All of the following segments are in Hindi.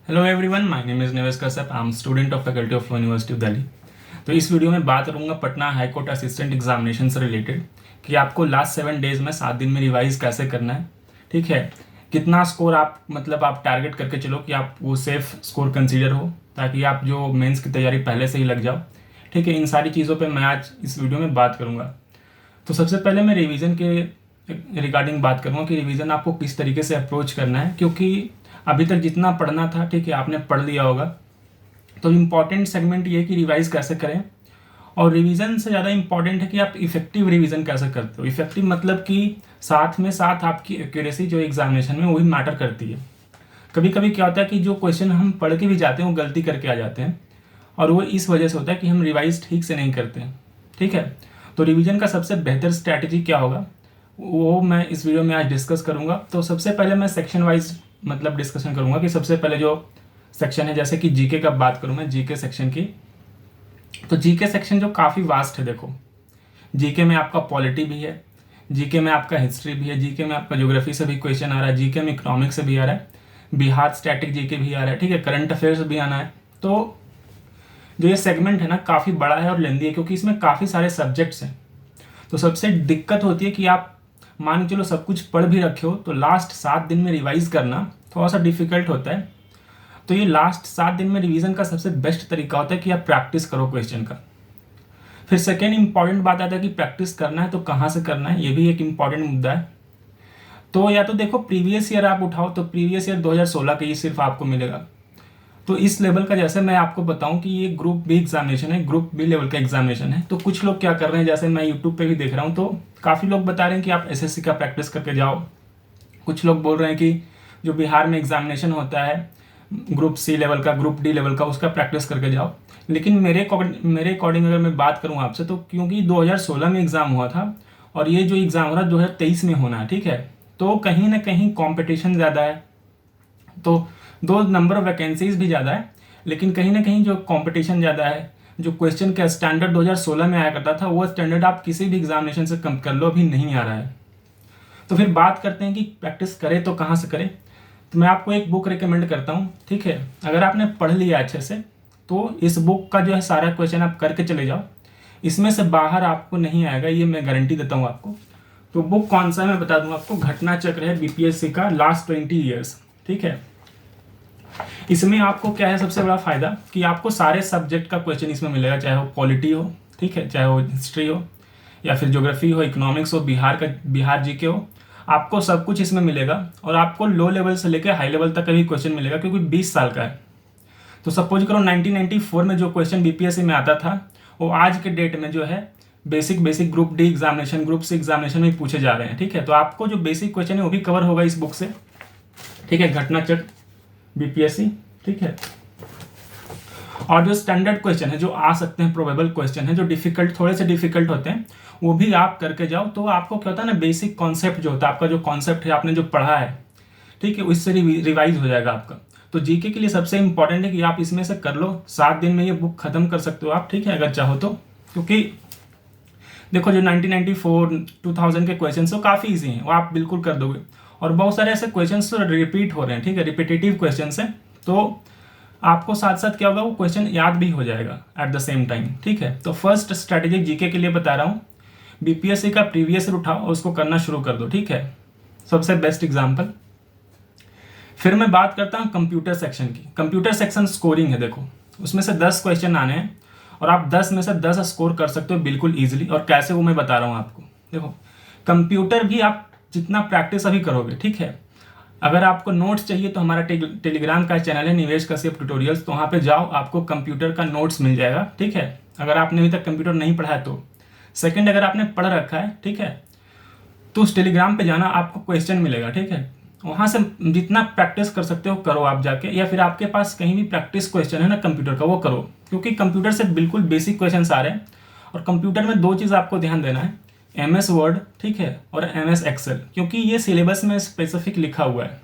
Hello everyone, my name is Nivesh Kashyap. I am student of faculty of university of Delhi. तो इस वीडियो में बात करूंगा Patna high court assistant examination से रिलेटेड कि आपको लास्ट 7 डेज में 7 दिन में रिवाइज कैसे करना है। ठीक है, कितना स्कोर आप आप टारगेट करके चलो कि आप वो सेफ स्कोर कंसीडर हो, ताकि आप जो मेंस की तैयारी पहले से ही लग जाओ। ठीक है, इन सारी चीज़ों पर मैं आज इस वीडियो में बात करूँगा। तो सबसे पहले मैं रिवीजन के रिगार्डिंग बात करूँगा कि रिवीजन आपको किस तरीके से अप्रोच करना है, क्योंकि अभी तक जितना पढ़ना था, ठीक है, आपने पढ़ लिया होगा। तो इम्पॉर्टेंट सेगमेंट ये है कि रिवाइज कैसे करें, और रिवीजन से ज़्यादा इम्पॉर्टेंट है कि आप इफेक्टिव रिवीजन कैसे करते हो। इफेक्टिव मतलब कि साथ में साथ आपकी एक्यूरेसी जो एग्जामिनेशन में वो भी मैटर करती है। कभी कभी क्या होता है कि जो क्वेश्चन हम पढ़ के भी जाते हैं वो गलती करके आ जाते हैं, और वो इस वजह से होता है कि हम रिवाइज ठीक से नहीं करते हैं। ठीक है, तो रिवीजन का सबसे बेहतर स्ट्रैटेजी क्या होगा वो मैं इस वीडियो में आज डिस्कस करूंगा। तो सबसे पहले मैं सेक्शन वाइज डिस्कशन करूंगा कि सबसे पहले जो सेक्शन है, जैसे कि जीके का बात करूं मैं जीके सेक्शन की। तो जीके सेक्शन जो काफ़ी वास्ट है। देखो, जीके में आपका पॉलिटी भी है, जीके में आपका हिस्ट्री भी है, जीके में आपका ज्योग्राफी से भी क्वेश्चन आ रहा है, जीके में इकोनॉमिक्स से भी आ रहा है, बिहार स्टैटिक जीके भी आ रहा है। ठीक है, करंट अफेयर्स भी आना है। तो जो ये सेगमेंट है ना, काफ़ी बड़ा है और लेंदी है, क्योंकि इसमें काफ़ी सारे सब्जेक्ट्स हैं। तो सबसे दिक्कत होती है कि आप मान के चलो सब कुछ पढ़ भी रखे हो, तो लास्ट 7 दिन में रिवाइज करना थोड़ा सा डिफिकल्ट होता है। तो ये लास्ट 7 दिन में रिवीजन का सबसे बेस्ट तरीका होता है कि आप प्रैक्टिस करो क्वेश्चन का। फिर सेकेंड इंपॉर्टेंट बात आता है कि प्रैक्टिस करना है तो कहाँ से करना है, ये भी एक इंपॉर्टेंट मुद्दा है। तो या तो देखो प्रीवियस ईयर आप उठाओ, तो प्रीवियस ईयर 2016 का ये सिर्फ आपको मिलेगा। तो इस लेवल का, जैसे मैं आपको बताऊं कि ये ग्रुप बी एग्जामिनेशन है, ग्रुप बी लेवल का एग्जामिनेशन है। तो कुछ लोग क्या कर रहे हैं, जैसे मैं यूट्यूब पे भी देख रहा हूं, तो काफ़ी लोग बता रहे हैं कि आप एसएससी का प्रैक्टिस करके जाओ। कुछ लोग बोल रहे हैं कि जो बिहार में एग्जामिनेशन होता है ग्रुप सी लेवल का, ग्रुप डी लेवल का, उसका प्रैक्टिस करके जाओ। लेकिन मेरे अकॉर्डिंग अगर मैं बात करूँ आपसे, तो क्योंकि 2016 में एग्ज़ाम हुआ था और ये जो एग्ज़ाम हो रहा है 2023 में होना है, ठीक है, तो कहीं ना कहीं कॉम्पिटिशन ज़्यादा है। तो दो नंबर ऑफ वैकेंसीज भी ज़्यादा है, लेकिन कहीं ना कहीं जो कंपटीशन ज़्यादा है, जो क्वेश्चन का स्टैंडर्ड 2016 में आया करता था, वो स्टैंडर्ड आप किसी भी एग्जामिनेशन से कम कर लो, अभी नहीं आ रहा है। तो फिर बात करते हैं कि प्रैक्टिस करें तो कहाँ से करें। तो मैं आपको एक बुक रिकमेंड करता हूँ। ठीक है, अगर आपने पढ़ लिया अच्छे से, तो इस बुक का जो है सारा क्वेश्चन आप करके चले जाओ, इसमें से बाहर आपको नहीं आएगा, ये मैं गारंटी देता हूँ आपको। तो बुक कौन सा है मैं बता दूंगा आपको, घटना चक्र है बीपीएससी का, लास्ट 20 ईयर्स। ठीक है, इसमें आपको क्या है सबसे बड़ा फायदा कि आपको सारे सब्जेक्ट का क्वेश्चन इसमें मिलेगा, चाहे वो पॉलिटी हो, ठीक है, चाहे वो हिस्ट्री हो, या फिर ज्योग्राफी हो, इकोनॉमिक्स हो, बिहार जीके हो, आपको सब कुछ इसमें मिलेगा। और आपको लो लेवल से लेकर हाई लेवल तक का भी क्वेश्चन मिलेगा, क्योंकि 20 साल का है। तो सपोज करो 1994 में जो क्वेश्चन बीपीएससी में आता था, वो आज के डेट में जो है basic group D examination, group C examination में पूछे जा रहे हैं। ठीक है, तो आपको जो बेसिक क्वेश्चन है वो भी कवर होगा इस बुक से। ठीक है, घटना चक्र बीपीएससी। ठीक है, और जो स्टैंडर्ड क्वेश्चन है जो आ सकते हैं, प्रोबेबल क्वेश्चन है जो डिफिकल्ट, थोड़े से डिफिकल्ट होते हैं, वो भी आप करके जाओ। तो आपको क्या होता है ना, बेसिक कॉन्सेप्ट जो होता है, आपका जो कॉन्सेप्ट है आपने जो पढ़ा है, ठीक है, उससे रिवाइज हो जाएगा आपका। तो जीके के लिए सबसे इंपॉर्टेंट है कि आप इसमें से कर लो, 7 दिन में ये बुक खत्म कर सकते हो आप। ठीक है, अगर चाहो तो, क्योंकि देखो जो 1994 2000 के क्वेश्चन वो काफ़ी ईजी हैं, वो आप बिल्कुल कर दोगे। और बहुत सारे ऐसे क्वेश्चन तो रिपीट हो रहे हैं, ठीक है, रिपीटेटिव क्वेश्चन है, तो आपको साथ साथ क्या होगा, वो क्वेश्चन याद भी हो जाएगा एट द सेम टाइम। ठीक है, तो फर्स्ट स्ट्रैटेजिक जीके के लिए बता रहा हूँ, बीपीएससी का प्रीवियस ईयर उठाओ और उसको करना शुरू कर दो। ठीक है, सबसे बेस्ट एग्जाम्पल। फिर मैं बात करता हूँ कंप्यूटर सेक्शन की। कंप्यूटर सेक्शन स्कोरिंग है, देखो उसमें से 10 क्वेश्चन आने हैं और आप 10 में से 10 स्कोर कर सकते हो बिल्कुल ईजिली। और कैसे, वो मैं बता रहा हूँ आपको। देखो, कंप्यूटर भी आप जितना प्रैक्टिस अभी करोगे, ठीक है, अगर आपको नोट्स चाहिए तो हमारा टेलीग्राम का चैनल है निवेश कश्यप ट्यूटोरियल्स, तो वहाँ पे जाओ, आपको कंप्यूटर का नोट्स मिल जाएगा। ठीक है, अगर आपने अभी तक कंप्यूटर नहीं पढ़ा है तो। सेकंड, अगर आपने पढ़ रखा है, ठीक है, तो उस टेलीग्राम पे जाना, आपको क्वेश्चन मिलेगा। ठीक है, वहाँ से जितना प्रैक्टिस कर सकते हो करो आप जाके, या फिर आपके पास कहीं भी प्रैक्टिस क्वेश्चन है ना कंप्यूटर का, वो करो, क्योंकि कंप्यूटर से बिल्कुल बेसिक क्वेश्चन आ रहे हैं। और कंप्यूटर में 2 चीज़ आपको ध्यान देना है, MS वर्ड, ठीक है, और MS एक्सेल, क्योंकि ये सिलेबस में स्पेसिफिक लिखा हुआ है।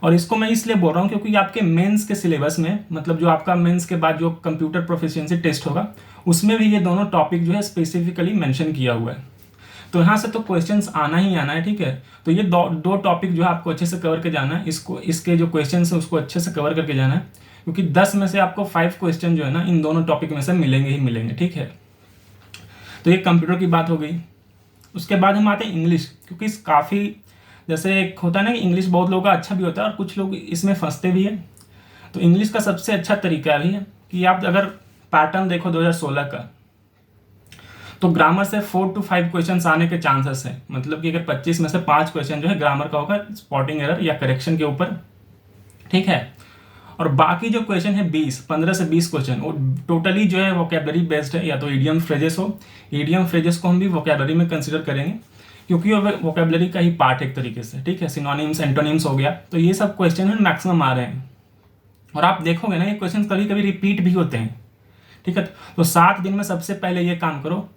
और इसको मैं इसलिए बोल रहा हूँ क्योंकि आपके मेंस के सिलेबस में, जो आपका मेंस के बाद जो कंप्यूटर प्रोफिशिएंसी टेस्ट होगा, उसमें भी ये दोनों टॉपिक जो है स्पेसिफिकली मेंशन किया हुआ है। तो यहाँ से तो क्वेश्चंस आना ही आना है, ठीक है। तो ये दो टॉपिक जो है आपको अच्छे से कवर के जाना है, इसके जो क्वेश्चंस है उसको अच्छे से कवर करके जाना है, क्योंकि 10 में से आपको 5 क्वेश्चन जो है ना इन दोनों टॉपिक में से मिलेंगे ही मिलेंगे, ठीक है। तो ये कंप्यूटर की बात हो गई। उसके बाद हम आते हैं इंग्लिश, क्योंकि काफ़ी जैसे एक होता है ना कि इंग्लिश बहुत लोगों का अच्छा भी होता है और कुछ लोग इसमें फंसते भी हैं। तो इंग्लिश का सबसे अच्छा तरीका भी है कि आप अगर पैटर्न देखो 2016 का, तो ग्रामर से 4 to 5 क्वेश्चन आने के चांसेस हैं। मतलब कि अगर 25 में से 5 क्वेश्चन जो है ग्रामर का होगा, स्पॉटिंग एरर या करेक्शन के ऊपर, ठीक है। और बाकी जो क्वेश्चन है 15 से 20 क्वेश्चन वो टोटली जो है वोकेबलरी बेस्ड है, या तो ईडियम फ्रेजेस हो, ईडियम फ्रेजेस को हम भी वोकेबलरी में कंसिडर करेंगे क्योंकि वो वोकेबलरी का ही पार्ट एक तरीके से, ठीक है। सिनोनिम्स, एंटोनिम्स हो गया, तो ये सब क्वेश्चन है मैक्सिमम आ रहे हैं। और आप देखोगे ना ये क्वेश्चन कभी कभी रिपीट भी होते हैं, ठीक है। तो 7 दिन में सबसे पहले ये काम करो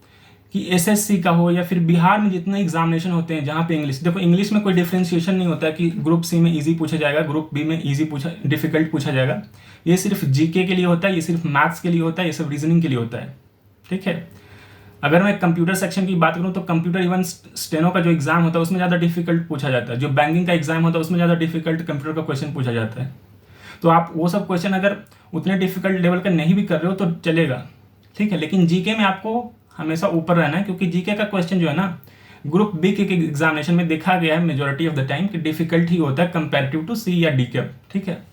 कि एसएससी का हो या फिर बिहार में जितने एग्जामिनेशन होते हैं जहाँ पे इंग्लिश, देखो इंग्लिश में कोई डिफ्रेंशिएशन नहीं होता है कि ग्रुप सी में इजी पूछा जाएगा, ग्रुप बी में डिफिकल्ट पूछा जाएगा। ये सिर्फ जीके के लिए होता है, ये सिर्फ मैथ्स के लिए होता है, ये सब रीजनिंग के लिए होता है, ठीक है। अगर मैं कंप्यूटर सेक्शन की बात करूँ तो कंप्यूटर इवन स्टेनो का जो एग्जाम होता है उसमें ज़्यादा डिफिकल्ट पूछा जाता है, जो बैंकिंग का एग्जाम होता है उसमें ज़्यादा डिफिकल्ट कंप्यूटर का क्वेश्चन पूछा जाता है। तो आप वो सब क्वेश्चन अगर उतने डिफिकल्ट लेवल का नहीं भी कर रहे हो तो चलेगा, ठीक है। लेकिन जीके में आपको हमेशा ऊपर रहना है, क्योंकि जीके का क्वेश्चन जो है ना ग्रुप बी के एग्जामिनेशन में देखा गया है मेजोरिटी ऑफ द टाइम कि डिफिकल्ट ही होता है कंपेरेटिव टू सी या डी के, ठीक है।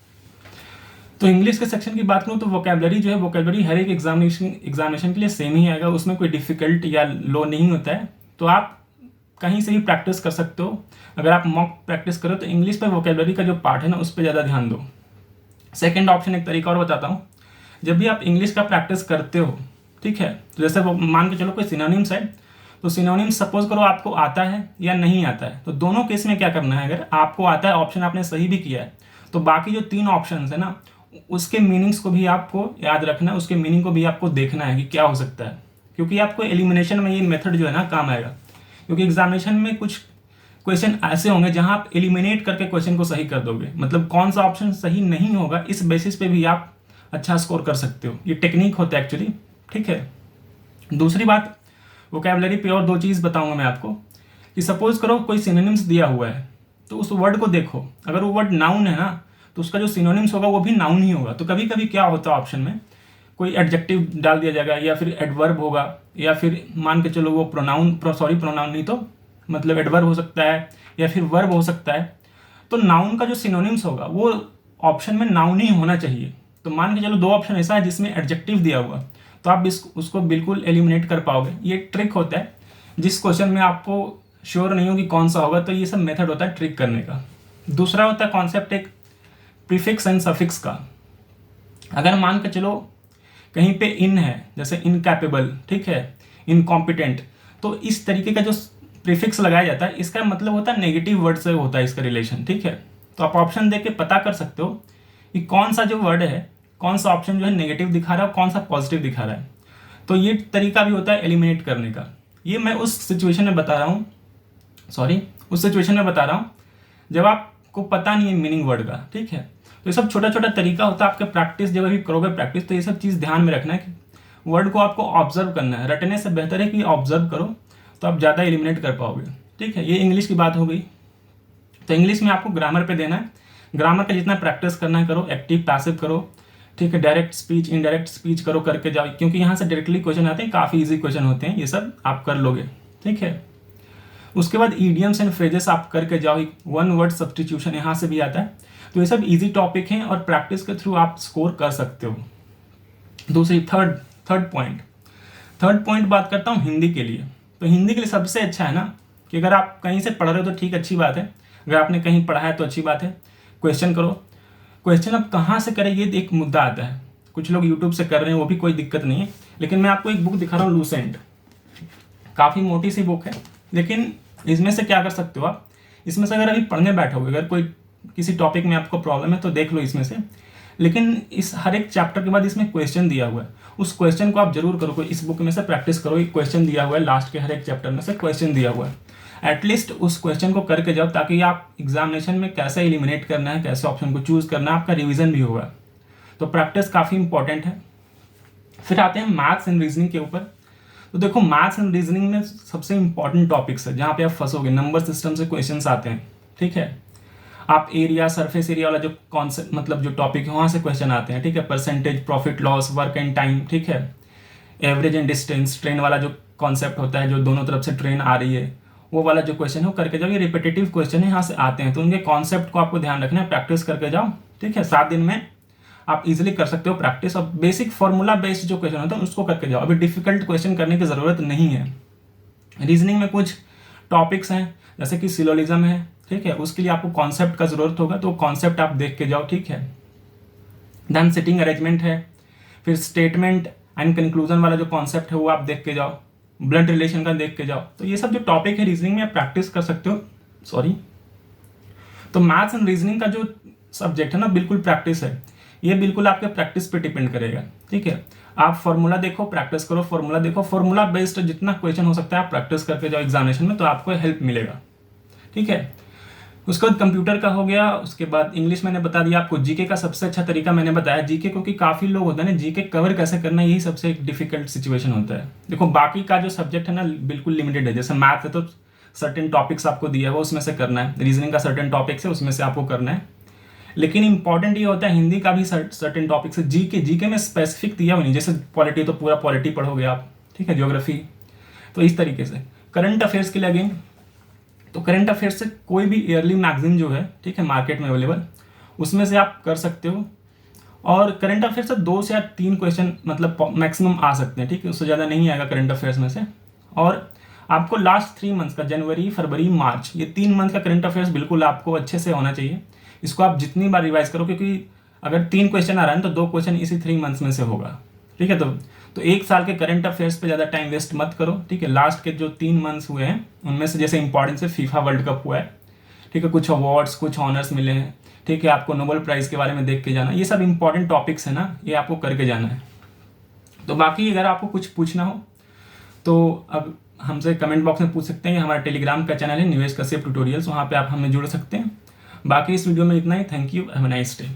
तो इंग्लिश के सेक्शन की बात करूँ तो वोकेबलरी जो है, वोकेबलरी हर एक एग्जामिनेशन के लिए सेम ही आएगा, उसमें कोई डिफिकल्ट या लो नहीं होता है। तो आप कहीं से भी प्रैक्टिस कर सकते हो। अगर आप मॉक प्रैक्टिस करो तो इंग्लिश पर वोकेबलरी का जो पार्ट है ना उस पर ज़्यादा ध्यान दो। सेकेंड ऑप्शन एक तरीका और बताता हूँ, जब भी आप इंग्लिश का प्रैक्टिस करते हो, ठीक है, तो जैसे वो मान के चलो कोई सिनोनिम्स है, तो सिनोनिम्स सपोज करो आपको आता है या नहीं आता है, तो दोनों केस में क्या करना है, अगर आपको आता है, ऑप्शन आपने सही भी किया है, तो बाकी जो 3 ऑप्शन है ना उसके मीनिंग्स को भी आपको याद रखना है, उसके मीनिंग को भी आपको देखना है कि क्या हो सकता है, क्योंकि आपको एलिमिनेशन में ये मेथड जो है ना काम आएगा। क्योंकि एग्जामिनेशन में कुछ क्वेश्चन ऐसे होंगे जहां आप एलिमिनेट करके क्वेश्चन को सही कर दोगे, मतलब कौन सा ऑप्शन सही नहीं होगा इस बेसिस पे भी आप अच्छा स्कोर कर सकते हो। ये टेक्निक होता है एक्चुअली, ठीक है। दूसरी बात, वोकैबुलरी पे और 2 चीज़ बताऊंगा मैं आपको कि सपोज करो कोई सिनोनिम्स दिया हुआ है, तो उस वर्ड को देखो, अगर वो वर्ड नाउन है ना तो उसका जो सिनोनिम्स होगा वो भी नाउन ही होगा। तो कभी कभी क्या होता है ऑप्शन में कोई एडजेक्टिव डाल दिया जाएगा या फिर एडवर्ब होगा, या फिर मान के चलो वो प्रोनाउन नहीं तो मतलब एडवर्ब हो सकता है या फिर वर्ब हो सकता है। तो नाउन का जो सिनोनिम्स होगा वो ऑप्शन में नाउन ही होना चाहिए। तो मान के चलो 2 ऑप्शन ऐसा है जिसमें एडजेक्टिव दिया हुआ, तो आप उसको बिल्कुल एलिमिनेट कर पाओगे। ये ट्रिक होता है, जिस क्वेश्चन में आपको श्योर नहीं हो कि कौन सा होगा, तो ये सब मेथड होता है ट्रिक करने का। दूसरा होता है कॉन्सेप्ट एक प्रीफिक्स एंड सफिक्स का। अगर मान के चलो कहीं पे इन है, जैसे इनकैपेबल, ठीक है, इनकॉम्पिटेंट, तो इस तरीके का जो प्रीफिक्स लगाया जाता है इसका मतलब होता है नेगेटिव वर्ड से होता है इसका रिलेशन, ठीक है। तो आप ऑप्शन देख के पता कर सकते हो कि कौन सा जो वर्ड है, कौन सा ऑप्शन जो है नेगेटिव दिखा रहा है और कौन सा पॉजिटिव दिखा रहा है। तो ये तरीका भी होता है एलिमिनेट करने का। ये मैं उस सिचुएशन में बता रहा हूँ जब आपको पता नहीं है मीनिंग वर्ड का, ठीक है। तो ये सब छोटा छोटा तरीका होता है। आपके प्रैक्टिस जब भी करोगे प्रैक्टिस, तो ये सब चीज़ ध्यान में रखना है कि वर्ड को आपको ऑब्जर्व करना है। रटने से बेहतर है कि ऑब्जर्व करो, तो आप ज़्यादा एलिमिनेट कर पाओगे, ठीक है। ये इंग्लिश की बात हो गई। तो इंग्लिश में आपको ग्रामर पे देना है। ग्रामर का जितना प्रैक्टिस करना है करो, एक्टिव पैसिव करो, ठीक है, डायरेक्ट स्पीच इनडायरेक्ट स्पीच करो करके जाओ, क्योंकि यहाँ से डायरेक्टली क्वेश्चन आते हैं, काफ़ी ईजी क्वेश्चन होते हैं, ये सब आप कर लोगे, ठीक है। उसके बाद ईडियम्स एंड फ्रेजेस आप करके जाओ। 1 वर्ड सब्स्टिट्यूशन यहाँ से भी आता है। तो ये सब इजी टॉपिक हैं और प्रैक्टिस के थ्रू आप स्कोर कर सकते हो। दूसरी थर्ड पॉइंट बात करता हूँ हिंदी के लिए। तो हिंदी के लिए सबसे अच्छा है ना कि अगर आप कहीं से पढ़ रहे हो तो ठीक, अच्छी बात है। अगर आपने कहीं पढ़ा है तो अच्छी बात है, क्वेश्चन करो। क्वेश्चन अब कहाँ से करें ये एक मुद्दा आता है। कुछ लोग यूट्यूब से कर रहे हैं, वो भी कोई दिक्कत नहीं है, लेकिन मैं आपको एक बुक दिखा रहा हूँ, लूसेंट। काफ़ी मोटी सी बुक है, लेकिन इसमें से क्या कर सकते हो आप, इसमें से अगर अभी पढ़ने बैठोगे, अगर कोई किसी टॉपिक में आपको प्रॉब्लम है तो देख लो इसमें से। लेकिन इस हर एक चैप्टर के बाद इसमें क्वेश्चन दिया हुआ है, उस क्वेश्चन को आप जरूर करो। इस बुक में से प्रैक्टिस करो, एक क्वेश्चन दिया हुआ है, लास्ट के हर एक चैप्टर में से क्वेश्चन दिया हुआ है। एटलीस्ट उस क्वेश्चन को करके जाओ, ताकि आप एग्जामिनेशन में कैसे एलिमिनेट करना है, कैसे ऑप्शन को चूज करना है, आपका रिविजन भी होगा। तो प्रैक्टिस काफ़ी इंपॉर्टेंट है। फिर आते हैं मैथ्स एंड रीजनिंग के ऊपर। तो देखो मैथ्स एंड रीजनिंग में सबसे इंपॉर्टेंट टॉपिक्स है जहाँ पे आप फंसोगे, नंबर सिस्टम से क्वेश्चंस आते हैं, ठीक है। आप एरिया, सरफेस एरिया वाला जो कॉन्सेप्ट मतलब जो टॉपिक है वहाँ से क्वेश्चन आते हैं, ठीक है। Percentage, profit loss, work and time, ठीक है। एवरेज एंड डिस्टेंस, ट्रेन वाला जो कॉन्सेप्ट होता है, जो दोनों तरफ से ट्रेन आ रही है, वो वाला जो क्वेश्चन है वो करके जाओ। ये रिपीटेटिव क्वेश्चन है, यहाँ से आते हैं, तो उनके कॉन्सेप्ट को आपको ध्यान रखना है, प्रैक्टिस करके जाओ, ठीक है। 7 दिन में आप इजीली कर सकते हो प्रैक्टिस। और बेसिक फॉर्मूला बेस्ड जो क्वेश्चन होता है उसको करके जाओ, अभी डिफिकल्ट क्वेश्चन करने की ज़रूरत नहीं है। रीजनिंग में कुछ टॉपिक्स हैं जैसे कि सिलोजिज्म है, ठीक है, उसके लिए आपको कॉन्सेप्ट का ज़रूरत होगा, तो कॉन्सेप्ट आप देख के जाओ, ठीक है। देन सिटिंग अरेंजमेंट है, फिर स्टेटमेंट एंड कंक्लूजन वाला जो कॉन्सेप्ट है वो आप देख के जाओ, ब्लड रिलेशन का देख के जाओ। तो ये सब जो टॉपिक है रीजनिंग में आप प्रैक्टिस कर सकते हो। तो मैथ्स एंड रीजनिंग का जो सब्जेक्ट है ना, बिल्कुल प्रैक्टिस है, ये बिल्कुल आपके प्रैक्टिस पे डिपेंड करेगा, ठीक है। आप फॉर्मूला देखो, प्रैक्टिस करो, फॉर्मूला देखो, फॉर्मूला बेस्ड जितना क्वेश्चन हो सकता है आप प्रैक्टिस करके जाओ एग्जामिनेशन में, तो आपको हेल्प मिलेगा, ठीक है। उसके बाद कंप्यूटर का हो गया, उसके बाद इंग्लिश मैंने बता दिया आपको। जीके का सबसे अच्छा तरीका मैंने बताया जीके, क्योंकि काफ़ी लोग होते हैं ना जीके कवर कैसे करना, यही सबसे एक डिफिकल्ट सिचुएशन होता है। देखो बाकी का जो सब्जेक्ट है ना बिल्कुल लिमिटेड है, जैसे मैथ है तो सर्टेन टॉपिक्स आपको दिया है वो उसमें से करना है, रीजनिंग का सर्टेन टॉपिक्स है उसमें से आपको करना है, लेकिन इंपॉर्टेंट ये होता है हिंदी का भी सर्टेन टॉपिक्स है। जीके में स्पेसिफिक दिया हुआ नहीं, जैसे पॉलिटी तो पूरा पॉलिटी पढ़ोगे आप, ठीक है, ज्योग्राफी, तो इस तरीके से। करंट अफेयर्स के लिए अगेन, तो करंट अफेयर्स से कोई भी ईयरली मैगजीन जो है, ठीक है, मार्केट में अवेलेबल, उसमें से आप कर सकते हो। और करंट अफेयर्स से 2 से या 3 क्वेश्चन मतलब मैक्सिमम आ सकते हैं, ठीक है, उससे ज़्यादा नहीं आएगा करंट अफेयर्स में से। और आपको लास्ट 3 मंथ्स का, जनवरी, फरवरी, मार्च, ये 3 मंथ का करंट अफेयर्स बिल्कुल आपको अच्छे से होना चाहिए। इसको आप जितनी बार रिवाइज करो, क्योंकि अगर 3 क्वेश्चन आ रहा है तो 2 क्वेश्चन इसी 3 मंथ्स में से होगा, ठीक है। तो 1 साल के करंट अफेयर्स पे ज़्यादा टाइम वेस्ट मत करो, ठीक है। लास्ट के जो 3 मंथ्स हुए हैं उनमें से जैसे इंपॉर्टेंस है फीफा वर्ल्ड कप हुआ है, ठीक है, कुछ अवार्ड्स, कुछ ऑनर्स मिले हैं, ठीक है, आपको नोबेल प्राइज़ के बारे में देख के जाना, ये सब इंपॉर्टेंट टॉपिक्स है ना, ये आपको करके जाना है। तो बाकी अगर आपको कुछ पूछना हो तो अब हमसे कमेंट बॉक्स में पूछ सकते हैं। हमारा टेलीग्राम का चैनल है निवेश कश्यप ट्यूटोरियल्स, वहाँ पे आप हमें जुड़ सकते हैं। बाकी इस वीडियो में इतना ही। Thank you, have a nice day.